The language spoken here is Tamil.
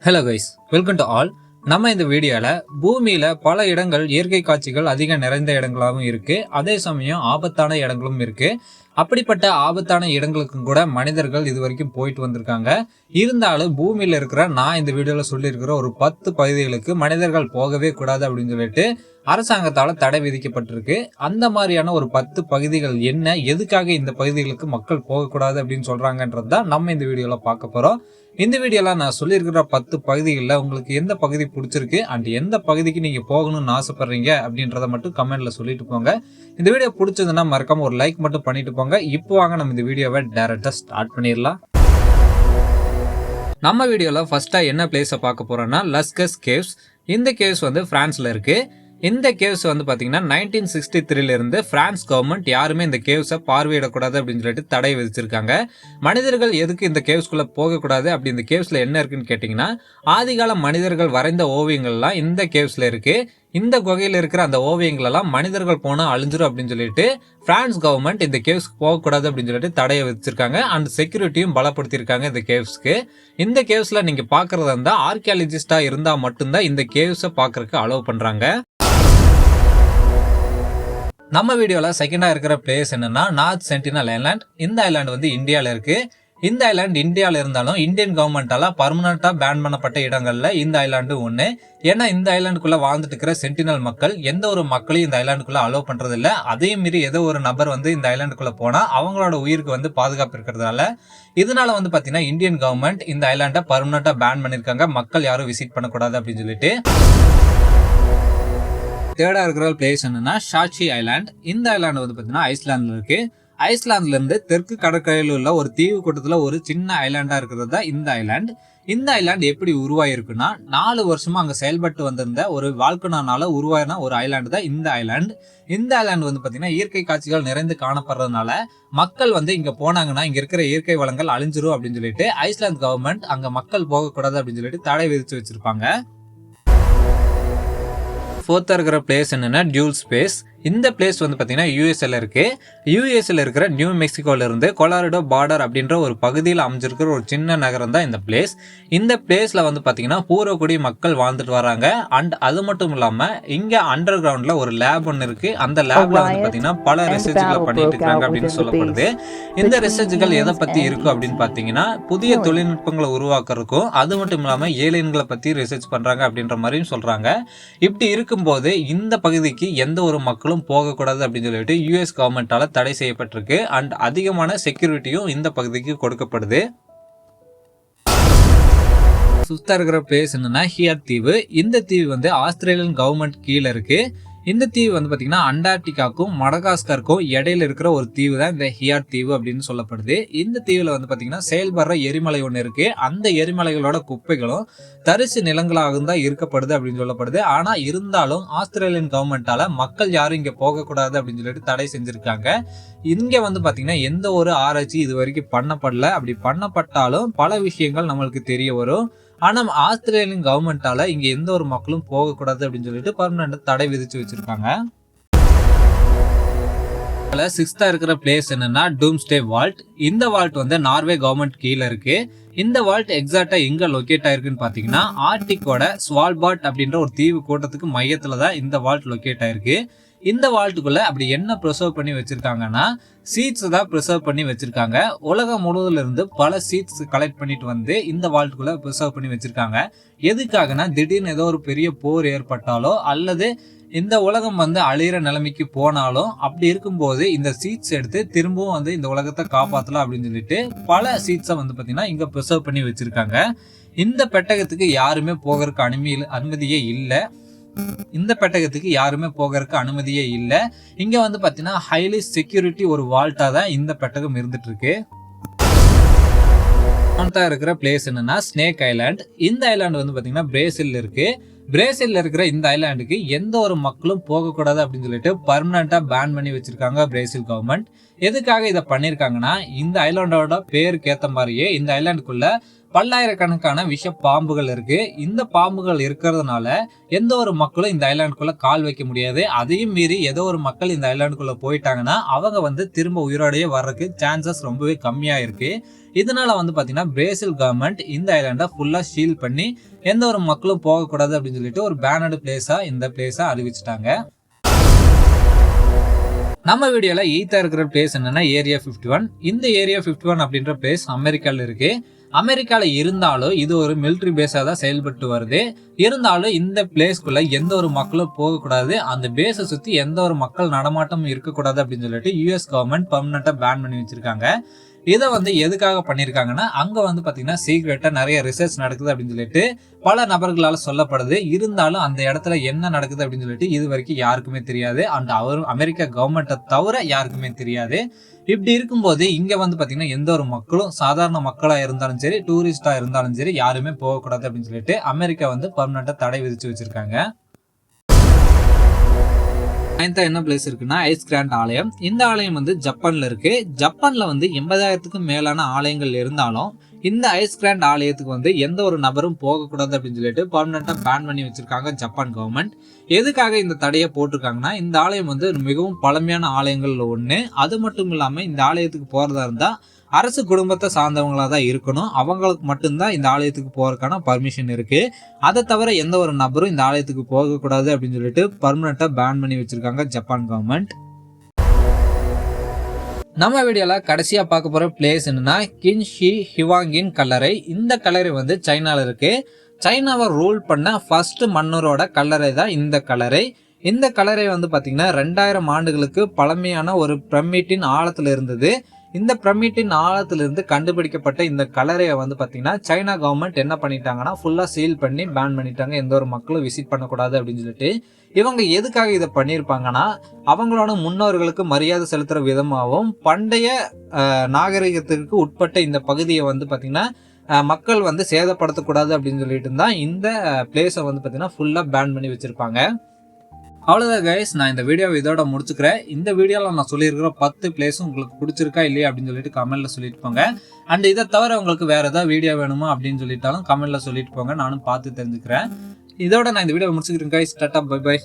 Hello guys, welcome to all. நம்ம இந்த வீடியோவில் பூமியில் பல இடங்கள் இயற்கை காட்சிகள் அதிக நிறைந்த இடங்களாகவும் இருக்குது. அதே சமயம் ஆபத்தான இடங்களும் இருக்குது. அப்படிப்பட்ட ஆபத்தான இடங்களுக்கும் கூட மனிதர்கள் இது வரைக்கும் போயிட்டு வந்திருக்காங்க. இருந்தாலும் பூமியில் இருக்கிற நான் இந்த வீடியோவில் சொல்லியிருக்கிற ஒரு 10 பகுதிகளுக்கு மனிதர்கள் போகவே கூடாது அப்படின்னு சொல்லிட்டு அரசாங்கத்தால் தடை விதிக்கப்பட்டிருக்கு. அந்த மாதிரியான ஒரு 10 பகுதிகள் என்ன, எதுக்காக இந்த பகுதிகளுக்கு மக்கள் போகக்கூடாது அப்படின்னு சொல்கிறாங்கன்றது தான் நம்ம இந்த வீடியோவில் பார்க்க போகிறோம். இந்த வீடியோல நான் சொல்லியிருக்கிற 10 பகுதிகளில் உங்களுக்கு எந்த பகுதி பிடிச்சிருக்கு அண்ட் எந்த பகுதிக்கு நீங்கள் போகணும்னு ஆசைப்படுறீங்க அப்படின்றத மட்டும் கமெண்ட்ல சொல்லிட்டு போங்க. இந்த வீடியோ பிடிச்சதுன்னா மறக்காம ஒரு லைக் மட்டும் பண்ணிட்டு போங்க. இப்போ வாங்க நம்ம இந்த வீடியோவை டைரக்டா ஸ்டார்ட் பண்ணிடலாம். நம்ம வீடியோல ஃபர்ஸ்டா என்ன பிளேஸை பார்க்க போறோம்னா லஸ்கஸ் கேவ்ஸ். இந்த கேவ்ஸ் வந்து பிரான்ஸ்ல இருக்கு. இந்த கேவ்ஸ் வந்து பாத்தீங்கன்னா 1963 இருந்து பிரான்ஸ் கவர்மெண்ட் யாருமே இந்த கேவ்ஸை பார்வையிடக்கூடாது அப்படின்னு சொல்லிட்டு தடை விதிச்சிருக்காங்க. மனிதர்கள் எதுக்கு இந்த கேவ்ஸ்குள்ள போகக்கூடாது, அப்படி இந்த கேவ்ஸ்ல என்ன இருக்குன்னு கேட்டீங்கன்னா, ஆதிகால மனிதர்கள் வரைந்த ஓவியங்கள்லாம் இந்த கேவ்ஸ்ல இருக்கு. இந்த குகையில் இருக்கிற அந்த ஓவியங்கள் எல்லாம் மனிதர்கள் போனா அழிஞ்சிரும் அப்படின்னு சொல்லிட்டு பிரான்ஸ் கவர்மெண்ட் இந்த கேவ்ஸ்க்கு போகக்கூடாது அப்படின்னு சொல்லிட்டு தடையை விதிச்சிருக்காங்க. அண்ட் செக்யூரிட்டியும் பலப்படுத்திருக்காங்க இந்த கேவ்ஸ்க்கு. இந்த கேவ்ஸ்ல நீங்க பாக்குறதா இருந்தா ஆர்கியாலஜிஸ்டா இருந்தா மட்டும்தான் இந்த கேவ்ஸை பாக்குறதுக்கு அலோவ் பண்றாங்க. நம்ம வீடியோவில் செகண்டாக இருக்கிற பிளேஸ் என்னன்னா நார்த் சென்டினல் ஐலாண்ட். இந்த ஐலாண்ட் வந்து இந்தியாவில் இருக்கு. இந்த ஐலாண்ட் இந்தியாவில் இருந்தாலும் இந்தியன் கவர்மெண்டால பர்மனண்டா பேன் பண்ணப்பட்ட இடங்கள்ல இந்த ஐலாண்டு ஒன்று. ஏன்னா இந்த ஐலாண்டுக்குள்ள வாழ்ந்துட்டு இருக்கிற சென்டினல் மக்கள் எந்த ஒரு மக்களையும் இந்த ஐலாண்டுக்குள்ள அலோவ் பண்றது இல்லை. அதே மீறி ஏதோ ஒரு நபர் வந்து இந்த ஐலாண்டுக்குள்ள போனா அவங்களோட உயிருக்கு வந்து பாதுகாப்பு இருக்கிறதால இதனால வந்து பாத்தீங்கன்னா இந்தியன் கவர்மெண்ட் இந்த ஐலாண்டை பர்மனண்டா பேன் பண்ணிருக்காங்க. மக்கள் யாரும் விசிட் பண்ணக்கூடாது அப்படின்னு சொல்லிட்டு. தேர்டா இருக்கிற பிளேஸ் என்னன்னா ஷாச்சி ஐலாண்ட். இந்த ஐலாண்ட் வந்து பாத்தீங்கன்னா ஐஸ்லாந்துல இருக்கு. ஐஸ்லாந்துல இருந்து தெற்கு கடற்கரையில் உள்ள ஒரு தீவு கூட்டத்துல ஒரு சின்ன ஐலாண்டா இருக்கிறது தான் இந்த ஐலாண்ட். இந்த ஐலாண்ட் எப்படி உருவாயிருக்குன்னா 4 வருஷமா அங்க செயல்பட்டு வந்திருந்த ஒரு வால்கனானால உருவாயின ஒரு ஐலாண்டு தான் இந்த ஐலாண்ட். இந்த ஐலாண்ட் வந்து பாத்தீங்கன்னா இயற்கை காட்சிகள் நிறைந்து காணப்படுறதுனால மக்கள் வந்து இங்க போனாங்கன்னா இங்க இருக்கிற இயற்கை வளங்கள் அழிஞ்சிரும் அப்படின்னு சொல்லிட்டு ஐஸ்லாந்து கவர்மெண்ட் அங்க மக்கள் போகக்கூடாது அப்படின்னு சொல்லிட்டு தடை விதிச்சு வச்சிருப்பாங்க. ஃபோர்த்தா இருக்கிற பிளேஸ் என்னன்னா டியூல் ஸ்பேஸ். இந்த பிளேஸ் வந்து பாத்தீங்கன்னா யூஎஸ்ல இருக்கு. யூஎஸ்ல இருக்கிற நியூ மெக்சிகோல இருந்து கொலாரடோ பார்டர் அப்படின்ற ஒரு பகுதியில் அமைஞ்சிருக்கிற ஒரு சின்ன நகரம் தான் இந்த பிளேஸ். இந்த பிளேஸ்ல வந்து பாத்தீங்கன்னா பூர்வக்குடி மக்கள் வாழ்ந்துட்டு வராங்க. அண்ட் அது மட்டும் இல்லாம இங்க அண்டர் கிரவுண்ட்ல ஒரு லேப் ஒன்று இருக்கு. அந்த லேப்ல வந்து பாத்தீங்கன்னா பல ரிசர்ச்களை பண்ணிட்டு இருக்காங்க அப்படின்னு சொல்லப்படுது. இந்த ரிசர்ச்கள் எதை பத்தி இருக்கும் அப்படின்னு பாத்தீங்கன்னா புதிய தொழில்நுட்பங்களை உருவாக்குறதுக்கும் அது மட்டும் இல்லாம ஏலியன்களை பத்தி ரிசர்ச் பண்றாங்க அப்படின்ற மாதிரியும் சொல்றாங்க. இப்படி இருக்கும்போது இந்த பகுதிக்கு எந்த ஒரு மக்களும் போகக்கூடாது அப்படின்னு சொல்லிட்டு யூஎஸ் கவர்மெண்டால தடை செய்யப்பட்டிருக்கு. அண்ட் அதிகமான செக்யூரிட்டியும் இந்த பகுதிக்கு கொடுக்கப்படுது. சுத்தா இருக்கிற பிளேஸ் என்னன்னா ஹியாத் தீவு. இந்த தீவு வந்து ஆஸ்திரேலியன் கவர்மெண்ட் கீழே இருக்கு. இந்த தீவு வந்து பாத்தீங்கன்னா அண்டார்டிகாக்கும் மடகாஸ்கருக்கும் இடையில இருக்கிற ஒரு தீவு தான் இந்த ஹியாத் தீவு அப்படின்னு சொல்லப்படுது. இந்த தீவுல வந்து பாத்தீங்கன்னா செயல்படுற எரிமலை ஒன்று இருக்கு. அந்த எரிமலைகளோட குப்பைகளும் தரிசு நிலங்களாக தான் இருக்கப்படுது அப்படின்னு சொல்லப்படுது. ஆனா இருந்தாலும் ஆஸ்திரேலியன் கவர்மெண்டால மக்கள் யாரும் இங்க போகக்கூடாது அப்படின்னு சொல்லிட்டு தடை செஞ்சிருக்காங்க. இங்க வந்து பாத்தீங்கன்னா எந்த ஒரு ஆராய்ச்சி இது வரைக்கும் பண்ணப்படல. அப்படி பண்ணப்பட்டாலும் பல விஷயங்கள் நம்மளுக்கு தெரிய வரும். ஆனா ஆஸ்திரேலியன் கவர்மெண்டால இங்க எந்த ஒரு மக்களும் போகக்கூடாது அப்படின்னு சொல்லிட்டு பர்மனன்ட் தடை விதிச்சு வச்சிருக்காங்க. சிக்ஸ்தா இருக்கிற பிளேஸ் என்னன்னா டூம்ஸ்டே வால்ட். இந்த வால்ட் வந்து நார்வே கவர்மெண்ட் கீழே இருக்கு. இந்த வால்ட் எக்ஸாக்டா எங்க லொக்கேட் ஆயிருக்குன்னு பாத்தீங்கன்னா ஆர்டிக்கோட ஸ்வால்பார்ட் அப்படின்ற ஒரு தீவு கூட்டத்துக்கு மையத்துல தான் இந்த வால்ட் லொக்கேட் ஆயிருக்கு. இந்த வால்ட்டுக்குள்ள அப்படி என்ன ப்ரிசர்வ் பண்ணி வச்சிருக்காங்கன்னா சீட்ஸ் தான் ப்ரிசர்வ் பண்ணி வச்சிருக்காங்க. உலகம் முழுவதுல இருந்து பல சீட்ஸ் கலெக்ட் பண்ணிட்டு வந்து இந்த வால்ட்டுக்குள்ள ப்ரிசர்வ் பண்ணி வச்சிருக்காங்க. எதுக்காகனா திடீர்னு ஏதோ ஒரு பெரிய போர் ஏற்பட்டாலோ அல்லது இந்த உலகம் வந்து அழியிற நிலைமைக்கு போனாலும் அப்படி இருக்கும்போது இந்த சீட்ஸ் எடுத்து திரும்பவும் வந்து இந்த உலகத்தை காப்பாற்றலாம் அப்படின்னு சொல்லிட்டு பல சீட்ஸை வந்து பாத்தீங்கன்னா இங்க ப்ரிசர்வ் பண்ணி வச்சிருக்காங்க. இந்த பெட்டகத்துக்கு யாருமே போகிறதுக்கு அனுமதியே இல்லை. இந்த பெட்டகத்துக்கு யாருமே போகிறதுக்கு அனுமதியே இல்லை. இங்க வந்து பாத்தீங்கன்னா ஹைலி செக்யூரிட்டி ஒரு வால்ட்டா தான் இந்த பெட்டகம் இருந்துட்டு இருக்கு. இருக்கிற பிளேஸ் என்னன்னா ஸ்னேக் ஐலாண்ட். இந்த ஐலாண்ட் வந்து பாத்தீங்கன்னா பிரேசில்ல இருக்கு. பிரேசில்ல இருக்கிற இந்த ஐலாண்டுக்கு எந்த ஒரு மக்களும் போகக்கூடாது அப்படின்னு சொல்லிட்டு பர்மனண்டா பேன் பண்ணி வச்சிருக்காங்க பிரேசில் கவர்மெண்ட். எதுக்காக இதை பண்ணிருக்காங்கன்னா இந்த ஐலாண்டோட பேருக்கு ஏத்த மாதிரியே இந்த ஐலாண்டுக்குள்ள பல்லாயிரக்கணக்கான விஷ பாம்புகள் இருக்கு. இந்த பாம்புகள் இருக்கிறதுனால எந்த ஒரு மக்களும் இந்த ஐலாண்டுக்குள்ள கால் வைக்க முடியாது. அதையும் மீறி ஏதோ ஒரு மக்கள் இந்த ஐலாண்டுக்குள்ள போயிட்டாங்கன்னா அவங்க திரும்ப உயிரோடையே வர்றதுக்கு சான்சஸ் ரொம்பவே கம்மியா இருக்கு. இதனால பாத்தீங்கன்னா பிரேசில் கவர்மெண்ட் இந்த ஐலாண்டை ஃபுல்லா ஷீல் பண்ணி எந்த ஒரு மக்களும் போகக்கூடாது அப்படின்னு சொல்லிட்டு ஒரு பேனர்டு பிளேஸா இந்த பிளேஸை அறிவிச்சிட்டாங்க. நம்ம வீடியோல ஈத்தா இருக்கிற பிளேஸ் என்னன்னா ஏரியா 51. இந்த ஏரியா 51 அப்படின்ற பிளேஸ் அமெரிக்கால இருக்கு. அமெரிக்கால இருந்தாலும் இது ஒரு மிலிட்டரி பேஸா தான் செயல்பட்டு வருது. இருந்தாலும் இந்த பிளேஸ்க்குள்ள எந்த ஒரு மக்களும் போகக்கூடாது, அந்த பேஸை சுத்தி எந்த ஒரு மக்கள் நடமாட்டமும் இருக்கக்கூடாது அப்படின்னு சொல்லிட்டு யூஎஸ் கவர்மெண்ட் பெர்மனண்டா பேன் பண்ணி வச்சிருக்காங்க. இதை எதுக்காக பண்ணிருக்காங்கன்னா அங்க பாத்தீங்கன்னா சீக்ரெட்டா நிறைய ரிசர்ச் நடக்குது அப்படின்னு சொல்லிட்டு பல நபர்களால சொல்லப்படுது. இருந்தாலும் அந்த இடத்துல என்ன நடக்குது அப்படின்னு சொல்லிட்டு இது வரைக்கும் யாருக்குமே தெரியாது. அண்ட் அமெரிக்கா கவர்மெண்ட்டை தவிர யாருக்குமே தெரியாது. இப்படி இருக்கும்போது இங்க பாத்தீங்கன்னா எந்த ஒரு மக்களும் சாதாரண மக்களா இருந்தாலும் சரி, டூரிஸ்டா இருந்தாலும் சரி யாருமே போகக்கூடாது அப்படின்னு சொல்லிட்டு அமெரிக்கா பெர்மனண்டா தடை விதிச்சு வச்சிருக்காங்க. என்ன பிளேஸ் இருக்குன்னா ஐஸ் கிராண்ட் ஆலயம். இந்த ஆலயம் ஜப்பான்ல இருக்கு. ஜப்பான்ல 80,000க்கும் மேலான ஆலயங்கள் இருந்தாலும் இந்த ஐஸ் கிராண்ட் ஆலயத்துக்கு எந்த ஒரு நபரும் போகக்கூடாது அப்படின்னு சொல்லிட்டு பர்மனண்டா பேன் பண்ணி வச்சிருக்காங்க ஜப்பான் கவர்மெண்ட். எதுக்காக இந்த தடையை போட்டிருக்காங்கன்னா இந்த ஆலயம் மிகவும் பழமையான ஆலயங்கள்ல ஒண்ணு. அது மட்டும் இல்லாம இந்த ஆலயத்துக்கு போறதா இருந்தா அரசு குடும்பத்தை சார்ந்தவங்களா தான் இருக்கணும். அவங்களுக்கு மட்டும்தான் இந்த ஆலயத்துக்கு போறதுக்கான பர்மிஷன் இருக்கு. அதை தவிர எந்த ஒரு நபரும் இந்த ஆலயத்துக்கு போகக்கூடாது அப்படின்னு சொல்லிட்டு பர்மனண்டா பேன் பண்ணி வச்சிருக்காங்க ஜப்பான் கவர்மெண்ட். நம்ம வீடியோல கடைசியா பார்க்க போற பிளேஸ் என்னன்னா கின் ஷி ஹுவாங்கின் கல்லறை. இந்த கல்லறை சைனால இருக்கு. சைனாவை ரூல் பண்ண ஃபர்ஸ்ட் மன்னரோட கல்லறை தான் இந்த கல்லறை. இந்த கல்லறை பாத்தீங்கன்னா 2000 ஆண்டுகளுக்கு பழமையான ஒரு பிரமிட்டின் ஆழத்துல இருந்தது. இந்த பிரமிட்டின் ஆழத்திலிருந்து கண்டுபிடிக்கப்பட்ட இந்த கல்லறையை பாத்தீங்கன்னா சைனா கவர்மெண்ட் என்ன பண்ணிட்டாங்கன்னா ஃபுல்லா சீல் பண்ணி பேன் பண்ணிட்டாங்க. எந்த ஒரு மக்களும் விசிட் பண்ணக்கூடாது அப்படின்னு சொல்லிட்டு. இவங்க எதுக்காக இதை பண்ணியிருப்பாங்கன்னா அவங்களோட முன்னோர்களுக்கு மரியாதை செலுத்துற விதமாகவும் பண்டைய நாகரிகத்திற்கு உட்பட்ட இந்த பகுதியை பாத்தீங்கன்னா மக்கள் சேதப்படுத்தக்கூடாது அப்படின்னு சொல்லிட்டு தான் இந்த பிளேஸை பாத்தீங்கன்னா ஃபுல்லா பேன் பண்ணி வச்சிருப்பாங்க. அவ்வளோதான் கைஸ், நான் இந்த வீடியோவை இதோட முடிச்சுக்கிறேன். இந்த வீடியோவில் நான் சொல்லியிருக்கிற 10 பிளேஸும் உங்களுக்கு பிடிச்சிருக்கா இல்லையா அப்படின்னு சொல்லிட்டு கமெண்ட்ல சொல்லிட்டு போங்க. அண்ட் இதை தவிர உங்களுக்கு வேற ஏதாவது வீடியோ வேணுமா அப்படின்னு சொல்லிட்டாலும் கமெண்ட்ல சொல்லிட்டு போங்க, நானும் பார்த்து தெரிஞ்சுக்கிறேன். இதோட நான் இந்த வீடியோவை முடிச்சுக்கிறேன் கைஸ். Tata, by by.